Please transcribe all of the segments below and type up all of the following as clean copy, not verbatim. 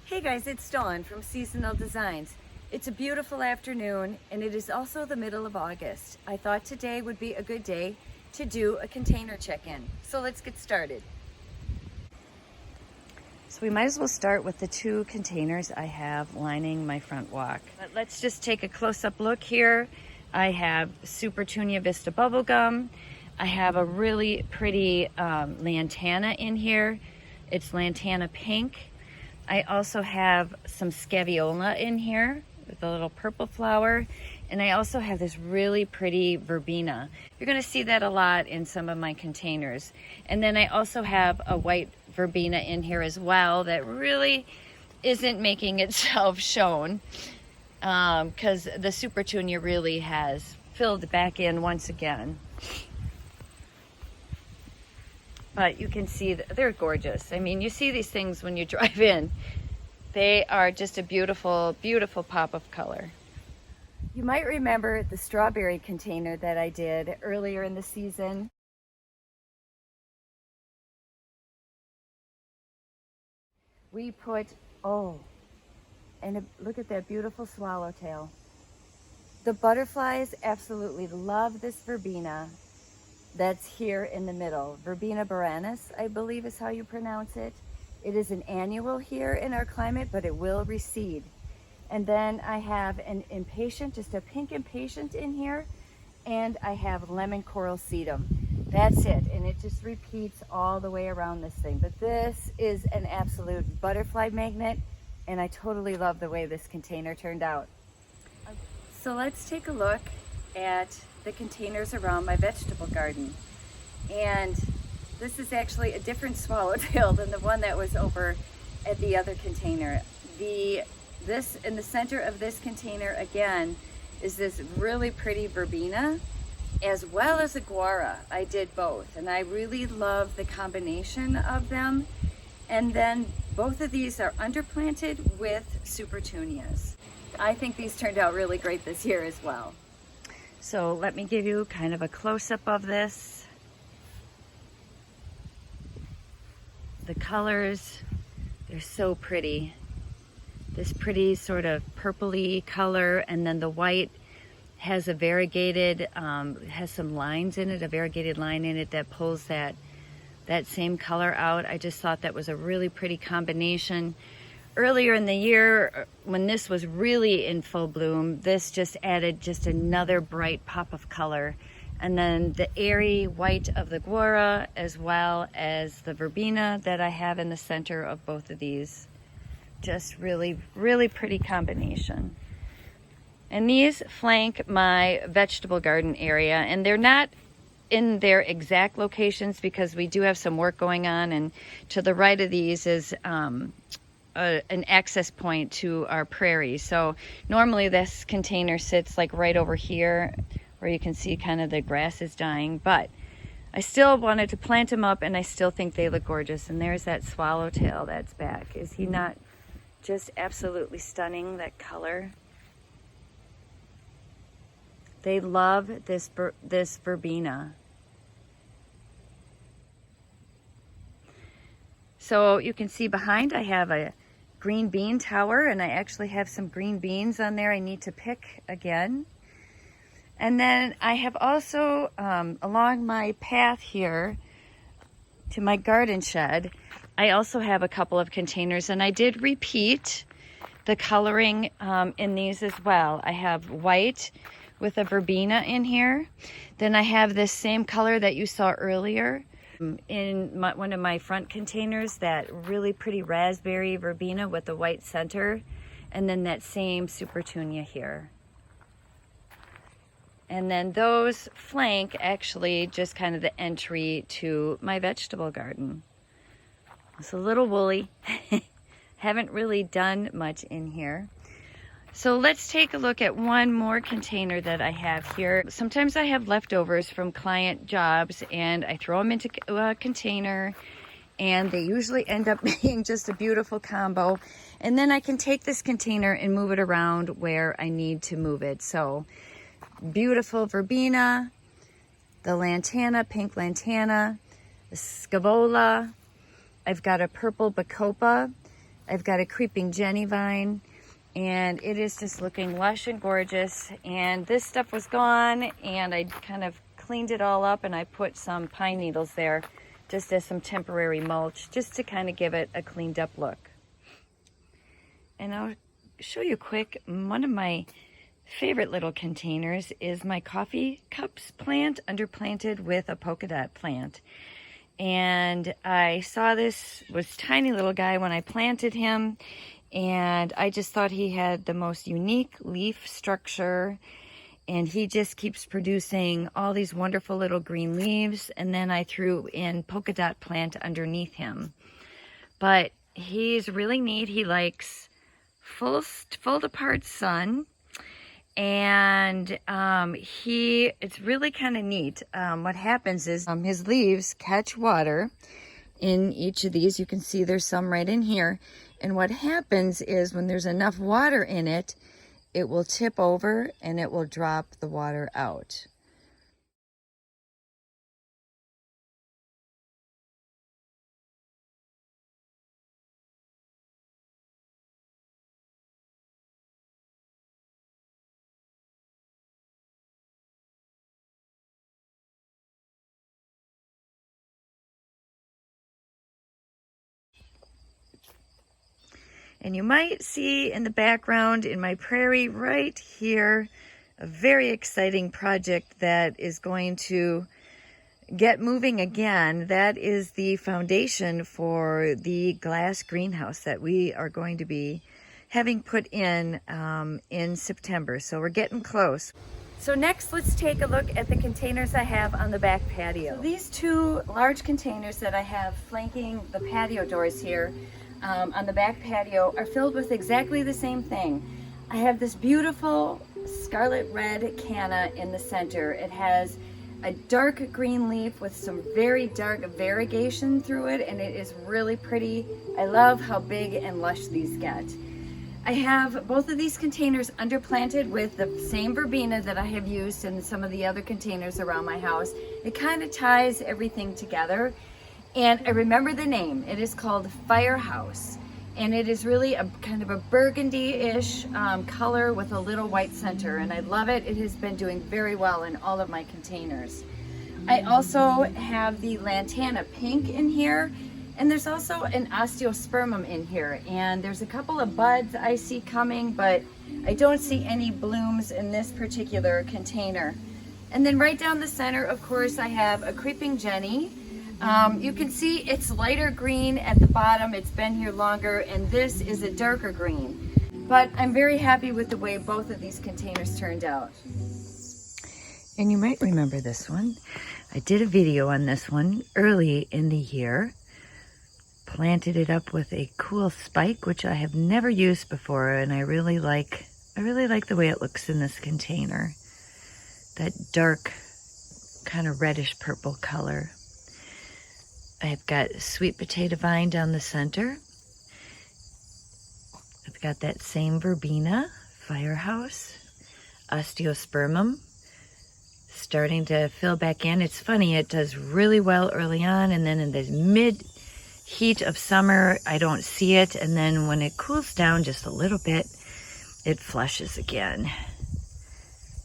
Hey guys, it's Dawn from Seasonal Designs. It's a beautiful afternoon and it is also the middle of August. I thought today would be a good day to do a container check-in. So let's get started. So we might as well start with the two containers I have lining my front walk. But let's just take a close-up look here. I have Supertunia Vista Bubblegum. I have a really pretty lantana in here. It's lantana pink. I also have some Scaviola in here with a little purple flower. And I also have this really pretty verbena. You're gonna see that a lot in some of my containers. And then I also have a white verbena in here as well that really isn't making itself shown because the Supertunia really has filled back in once again. But you can see that they're gorgeous. I mean, you see these things when you drive in. They are just a beautiful, beautiful pop of color. You might remember the strawberry container that I did earlier in the season. We put, and look at that beautiful swallowtail. The butterflies absolutely love this verbena that's here in the middle. Verbena baranus, I believe is how you pronounce it. It is an annual here in our climate, but it will recede. And then I have an impatient, just a pink impatient in here, and I have lemon coral sedum. That's it, and it just repeats all the way around this thing. But this is an absolute butterfly magnet, and I totally love the way this container turned out. So let's take a look at the containers around my vegetable garden. And this is actually a different swallowtail than the one that was over at the other container. This in the center of this container again is this really pretty verbena as well as a guara. I did both and I really love the combination of them. And then both of these are underplanted with Supertunias. I think these turned out really great this year as well. So let me give you kind of a close-up of this. The colors, they're so pretty. This pretty sort of purpley color, and then the white has a variegated, has some lines in it, a variegated line in it that pulls that same color out. I just thought that was a really pretty combination. Earlier in the year, when this was really in full bloom, this just added just another bright pop of color. And then the airy white of the guara, as well as the verbena that I have in the center of both of these. Just really, really pretty combination. And these flank my vegetable garden area, and they're not in their exact locations because we do have some work going on, and to the right of these is an access point to our prairie. So normally this container sits like right over here where you can see kind of the grass is dying, but I still wanted to plant them up and I still think they look gorgeous. And there's that swallowtail that's back. Is he not just absolutely stunning, that color? They love this verbena. So you can see behind I have a green bean tower, and I actually have some green beans on there I need to pick again. And then I have also, along my path here to my garden shed, I also have a couple of containers, and I did repeat the coloring in these as well. I have white with a verbena in here. Then I have this same color that you saw earlier in one of my front containers, that really pretty raspberry verbena with the white center, and then that same Supertunia here. And then those flank actually just kind of the entry to my vegetable garden. It's a little woolly. Haven't really done much in here. So let's take a look at one more container that I have here. Sometimes I have leftovers from client jobs and I throw them into a container, and they usually end up being just a beautiful combo. And then I can take this container and move it around where I need to move it. So beautiful verbena, the lantana, pink lantana, the scavola. I've got a purple bacopa I've got a creeping Jenny vine, and it is just looking lush and gorgeous. And this stuff was gone, and I kind of cleaned it all up, and I put some pine needles there just as some temporary mulch, just to kind of give it a cleaned up look. And I'll show you quick, one of my favorite little containers is my coffee cups plant, underplanted with a polka dot plant. And I saw this was tiny little guy when I planted him, and I just thought he had the most unique leaf structure, and he just keeps producing all these wonderful little green leaves. And then I threw in polka dot plant underneath him. But he's really neat. He likes full apart sun, and it's really kind of neat. What happens is his leaves catch water in each of these. You can see there's some right in here, and what happens is when there's enough water in it, it will tip over and it will drop the water out. And you might see in the background in my prairie right here, a very exciting project that is going to get moving again. That is the foundation for the glass greenhouse that we are going to be having put in September. So we're getting close. So next, let's take a look at the containers I have on the back patio. So these two large containers that I have flanking the patio doors here on the back patio are filled with exactly the same thing. I have this beautiful scarlet red canna in the center. It has a dark green leaf with some very dark variegation through it, and it is really pretty. I love how big and lush these get. I have both of these containers underplanted with the same verbena that I have used in some of the other containers around my house. It kind of ties everything together. And I remember the name. It is called Firehouse, and it is really a kind of a burgundy-ish color with a little white center, and I love it. It has been doing very well in all of my containers. I also have the lantana pink in here, and there's also an osteospermum in here, and there's a couple of buds I see coming, but I don't see any blooms in this particular container. And then right down the center, of course, I have a creeping Jenny. You can see it's lighter green at the bottom. It's been here longer, and this is a darker green. But I'm very happy with the way both of these containers turned out. And you might remember this one. I did a video on this one early in the year. Planted it up with a cool spike, which I have never used before, and I really like the way it looks in this container. That dark, kind of reddish purple color. I've got sweet potato vine down the center. I've got that same verbena, Firehouse, osteospermum, starting to fill back in. It's funny, it does really well early on, and then in the mid heat of summer, I don't see it, and then when it cools down just a little bit, it flushes again.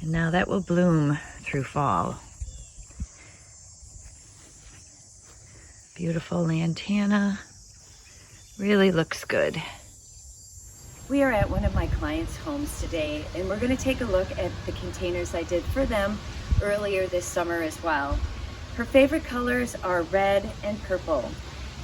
And now that will bloom through fall. Beautiful lantana, really looks good. We are at one of my clients' homes today, and we're going to take a look at the containers I did for them earlier this summer as well. Her favorite colors are red and purple,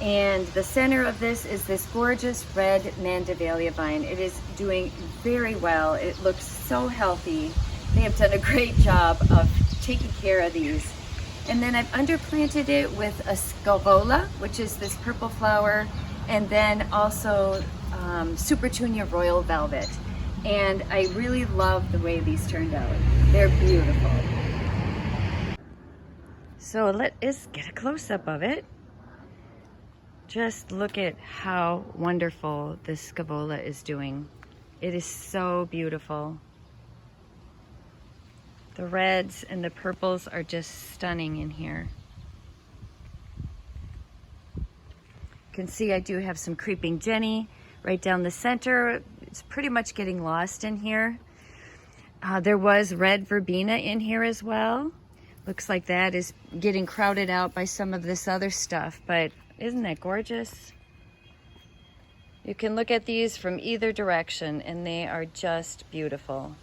and the center of this is this gorgeous red Mandevilla vine. It is doing very well. It looks so healthy. They have done a great job of taking care of these. And then I've underplanted it with a scavola, which is this purple flower, and then also Supertunia Royal Velvet. And I really love the way these turned out. They're beautiful. So let's get a close-up of it. Just look at how wonderful this scavola is doing. It is so beautiful. The reds and the purples are just stunning in here. You can see I do have some creeping Jenny right down the center. It's pretty much getting lost in here. There was red verbena in here as well. Looks like that is getting crowded out by some of this other stuff, but isn't that gorgeous? You can look at these from either direction and they are just beautiful.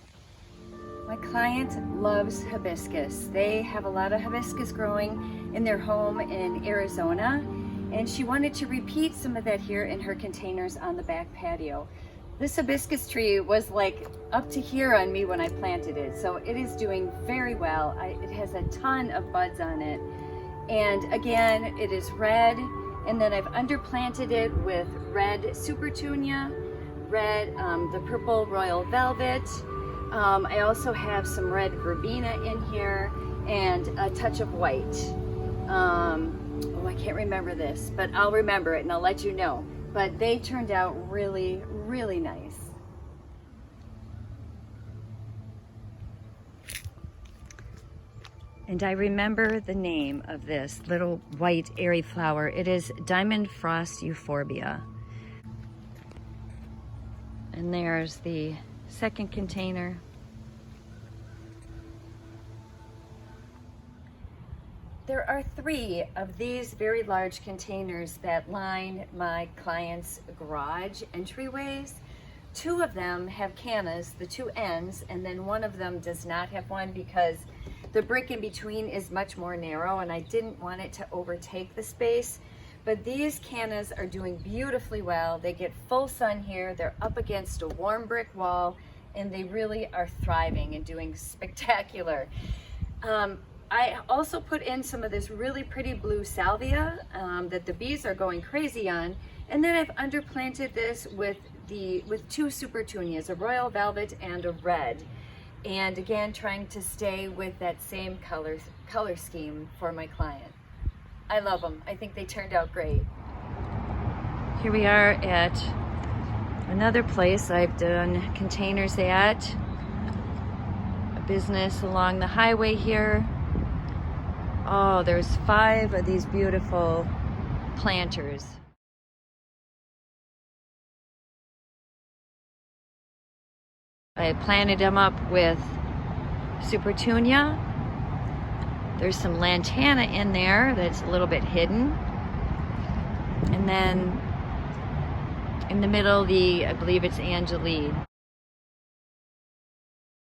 My client loves hibiscus. They have a lot of hibiscus growing in their home in Arizona, and she wanted to repeat some of that here in her containers on the back patio. This hibiscus tree was like up to here on me when I planted it, so it is doing very well. It has a ton of buds on it, and again, it is red, and then I've underplanted it with red supertunia, red, the purple royal velvet. I also have some red verbena in here and a touch of white. Oh, I can't remember this, but I'll remember it and I'll let you know. But they turned out really, really nice. And I remember the name of this little white airy flower. It is Diamond Frost Euphorbia. And there's the second container. There are 3 of these very large containers that line my client's garage entryways. 2 of them have cannas, the 2 ends, and then one of them does not have one because the brick in between is much more narrow and I didn't want it to overtake the space. But these cannas are doing beautifully well. They get full sun here. They're up against a warm brick wall and they really are thriving and doing spectacular. I also put in some of this really pretty blue salvia that the bees are going crazy on. And then I've underplanted this with 2 supertunias, a royal velvet and a red. And again, trying to stay with that same color scheme for my client. I love them. I think they turned out great. Here we are at another place I've done containers at. A business along the highway here. Oh, there's 5 of these beautiful planters. I planted them up with supertunia. There's some lantana in there that's a little bit hidden. And then in the middle, I believe it's Angeline.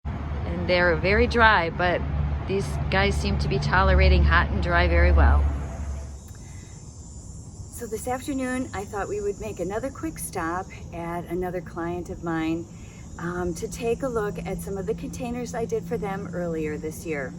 And they're very dry, but these guys seem to be tolerating hot and dry very well. So this afternoon, I thought we would make another quick stop at another client of mine to take a look at some of the containers I did for them earlier this year.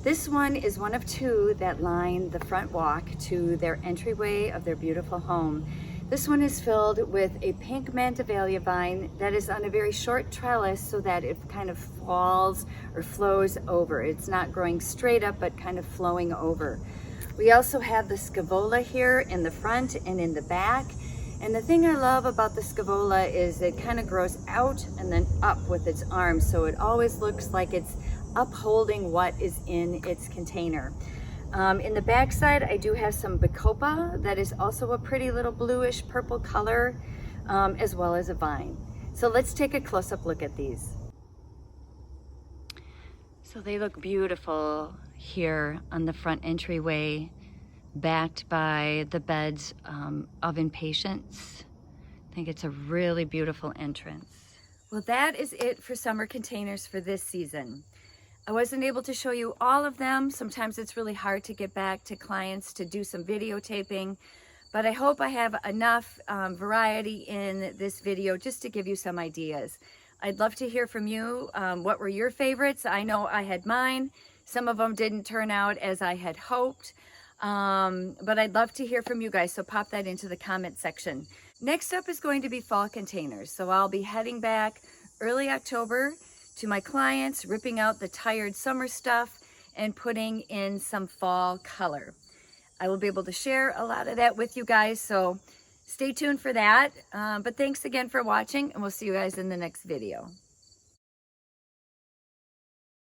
This one is one of 2 that line the front walk to their entryway of their beautiful home. This one is filled with a pink mantivalia vine that is on a very short trellis so that it kind of falls or flows over. It's not growing straight up, but kind of flowing over. We also have the scaevola here in the front and in the back. And the thing I love about the scaevola is it kind of grows out and then up with its arms. So it always looks like it's upholding what is in its container. In the back side, I do have some bacopa that is also a pretty little bluish purple color, as well as a vine. So let's take a close-up look at these. So they look beautiful here on the front entryway, backed by the beds of impatiens. I think it's a really beautiful entrance. Well, that is it for summer containers for this season. I wasn't able to show you all of them. Sometimes it's really hard to get back to clients to do some videotaping, but I hope I have enough variety in this video just to give you some ideas. I'd love to hear from you. What were your favorites? I know I had mine. Some of them didn't turn out as I had hoped, but I'd love to hear from you guys, so pop that into the comment section. Next up is going to be fall containers. So I'll be heading back early October to my clients, ripping out the tired summer stuff and putting in some fall color. I will be able to share a lot of that with you guys, so stay tuned for that. But thanks again for watching, and we'll see you guys in the next video.